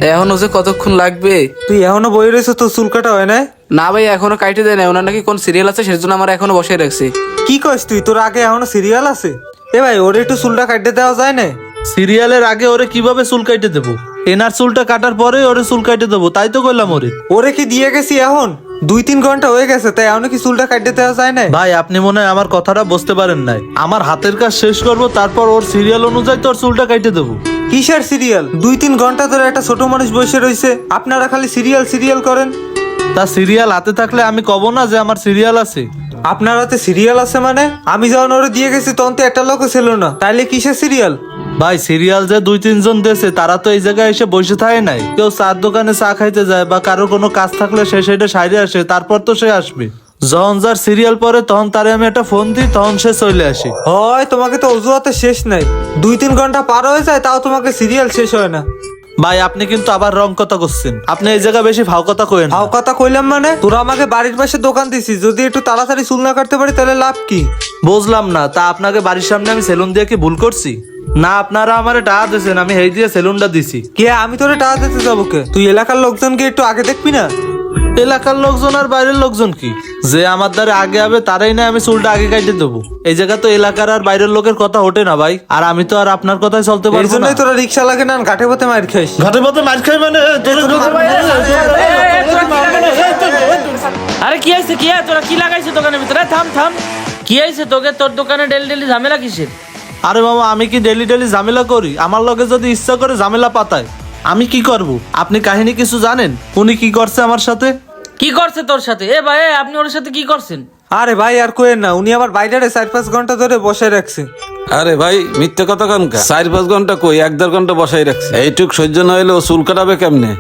এখনো যে কতক্ষণ লাগবে? তুই এখনো বই রয়েছে, তোর চুল কাটা হয় না? না ভাই, এখনো কাইটে দেয় না। ওনার নাকি কোন সিরিয়াল আছে, সেজন্য আমার এখনো বসে রাখছে। কি কইস তুই? তোর আগে এখনো সিরিয়াল আছে? এ ভাই, ওরে একটু চুলটা কাটতে দেওয়া যায় না? সিরিয়ালের আগে ওরে কিভাবে চুল কাটে দেবো? এনার চুলটা কাটার পরে ওরে চুল কাটে দেবো, তাই তো কইলাম ওরে। ওরে কি দিয়ে গেছি এখন? 2-3 ঘন্টা হয়ে গেছে, তাই এখনো কি চুলটা কাটতে দেওয়া যায় না? ভাই আপনি মনে হয় আমার কথাটা বুঝতে পারেন নাই। আমার হাতের কাজ শেষ করব, তারপর ওর সিরিয়াল অনুযায়ী তোর চুলটা কাটে দেবো। কিসের সিরিয়াল? 2-3 ঘন্টা ধরে একটা ছোট মানুষ বসে রয়েছে, আপনারা খালি সিরিয়াল সিরিয়াল করেন। তা সিরিয়াল হাতে থাকলে আমি কব না যে আমার সিরিয়াল আছে? আপনার হাতে সিরিয়াল আছে মানে? আমি যখন ওরে দিয়ে গেছি তখন তো একটা লোকও ছিল না, তাইলে কিসের সিরিয়াল? ভাই সিরিয়াল যে 2-3 জন দেশে, তারা তো এই জায়গায় এসে বসে থাকে নাই। কেউ চার দোকানে চা খাইতে যায় বা কারো কোনো কাজ থাকলে সে সেটা সাইডে আসে, তারপর তো সে আসবে। যখন যার সিরিয়াল পরে তখন তারে আমি একটা ফোন দিই, তখন সে চলে আসে। হয় তোমাকে তো অজুহাতে শেষ নাই। 2-3 ঘন্টা পার হয়ে যায়, তাও তোমাকে সিরিয়াল শেষ হয় না। ভাই আপনি কিন্তু আবার রং কথা করছেন। আপনি এই জায়গায় বেশি ভাও কথা কইেন। হাও কথা কইলাম মানে? তোরা আমাকে বাড়ির পাশে দোকান দিছিস, যদি একটু তাড়াতাড়ি চুল না কাটতে পারি তাহলে লাভ কি? বুঝলাম না, তা আপনাকে বাড়ির সামনে আমি সেলুন দিয়ে কি ভুল করছি? না আপনারা আমারে টাকা দিয়েছেন, আমি এই দিয়ে সেলুনটা দিছি। কে আমি তোরে টাকা দিতে যাবো কে? তুই এলাকার লোকজনকে একটু আগে দেখবি না? এলাকার লোকজন আর বাইরের লোকজন কি? যে আমার দ্বারা আগে হবে তারাই না আমি চুলটা আগে কাটে দেবো। এই জায়গা তো এলাকার আর বাইরের লোকের কথা ওঠে না ভাই। আর আমি তো আর আপনার কথাই চলতে এর পারবো না। জন্যই তোরা রিক্সা লাগে না, ঘাটে পথে মার খাইস। ঘাটে পথে মার খাই মানে? আরে কি হয়েছে? কি তোরা কি লাগাইছে দোকানের ভিতরে? থাম থাম, কি হয়েছে তোকে? তোর দোকানে ডেলি ডেলি ঝামেলা কিসের? আরে মামা, আমি কি ডেলি ডেলি ঝামেলা করি? আমার লগে যদি ইচ্ছা করে ঝামেলা পাতায়, আমি কি করব? আপনি কাহিনী কিছু জানেন? উনি কি করছে আমার সাথে? কি করছে তোর সাথে? এ ভাই, আপনি ওর সাথে কি করছেন? আরে ভাই আর কোয়েন না, উনি আমার বাইরে 4-5 ঘন্টা ধরে বসে রাখছে। আরে ভাই, মিথ্যে কথা কানকা। 4-5 ঘন্টা কই, 1-1.5 ঘন্টা বসাই রাখছে। এইটুক সহ্য না হইলে ও চুল কাটাবে কেমনে?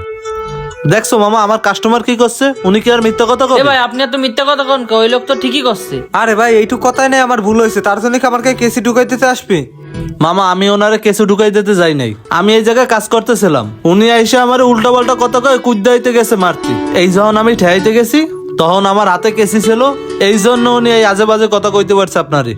দেখছো মামা, আমার কাস্টমার কি করছে? উনি কি আর মিথ্যা কথা এ কবে? ভাই, আপনি এত মিথ্যা কথা কোন? ওই লোক তো ঠিকই করছে। আরে ভাই, এইটুক কথাই নেই, আমার ভুল হয়েছে, তার জন্য কি আমার কেসি ঢুকাই দিতে আসবে? মামা আমি ওনারে কেসে ঢুকাই দিতে যাই নাই। আমি এই জায়গায় কাজ করতেছিলাম, উনি এসে আমার উল্টা পাল্টা কথা কয়ে কুদ্দাইতে গেছে মারতে। এই যখন আমি ঠেয়াইতে গেছি তখন আমার হাতে কেসি ছিল, এই জন্য উনি এই আজে বাজে কথা কইতে পারছে আপনারে।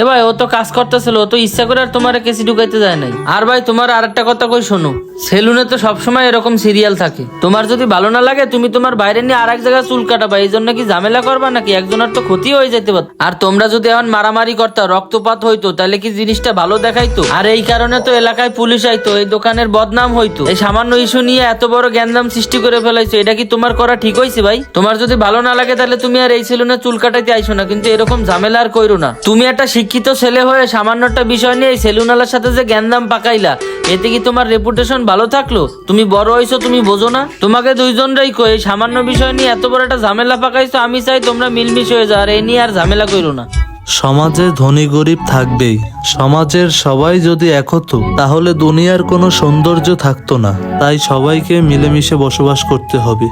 এ ভাই, ও তো কাজ করতেছিল, ও তো ইচ্ছা করে আর তোমার কেসি ঢুকাইতে যায় নাই। আর ভাই, তোমার আরেকটা কথা কই শোনো, সেলুনে তো সবসময় এরকম সিরিয়াল থাকে। তোমার যদি ভালো না লাগে তুমি তোমার বাইরে নিয়ে আরেক জায়গায় চুল কাটাবা, এই জন্য কি ঝামেলা করবা নাকি? একজনের তো ক্ষতি হয়ে যেতে পারে। আর তোমরা যদি এখন মারামারি করতা, রক্তপাত হইতো, তাহলে কি জিনিসটা ভালো দেখাইতো? আর এই কারণে তো এলাকায় পুলিশ আইতো, এই দোকানের বদনাম হইতো। এই সামান্য ইস্যু নিয়ে এত বড় গ্যান্দাম সৃষ্টি করে ফেলাইছো, এটা কি তোমার করা ঠিক হয়েছে ভাই? তোমার যদি ভালো না লাগে তাহলে তুমি আর এই সেলুনে চুল কাটাইতে আইসো না, কিন্তু এরকম ঝামেলা আর কইরো না। তুমি একটা শিক্ষিত ছেলে হয়ে সামান্য একটা বিষয় নিয়ে এই সেলুনওয়ালার সাথে যে গ্যান্দাম পাকাইলা, এতে কি তোমার রেপুটেশন ভালো থাকলো? তুমি বড় হইছো, তুমি বোঝো না? তোমাকে দুইজনরাই কই, সামান্য বিষয় নিয়ে এত বড় একটা ঝামেলা পাকাইছো। আমি চাই তোমরা মিলমিশ হয়ে যাও, আর এই নিয়ে আর ঝামেলা কইরো না। সমাজে ধনী গরিব থাকবেই। সমাজের সবাই যদি এক হতো তাহলে দুনিয়ার কোনো সৌন্দর্য থাকতো না। তাই সবাইকে মিলেমিশে বসবাস করতে হবে।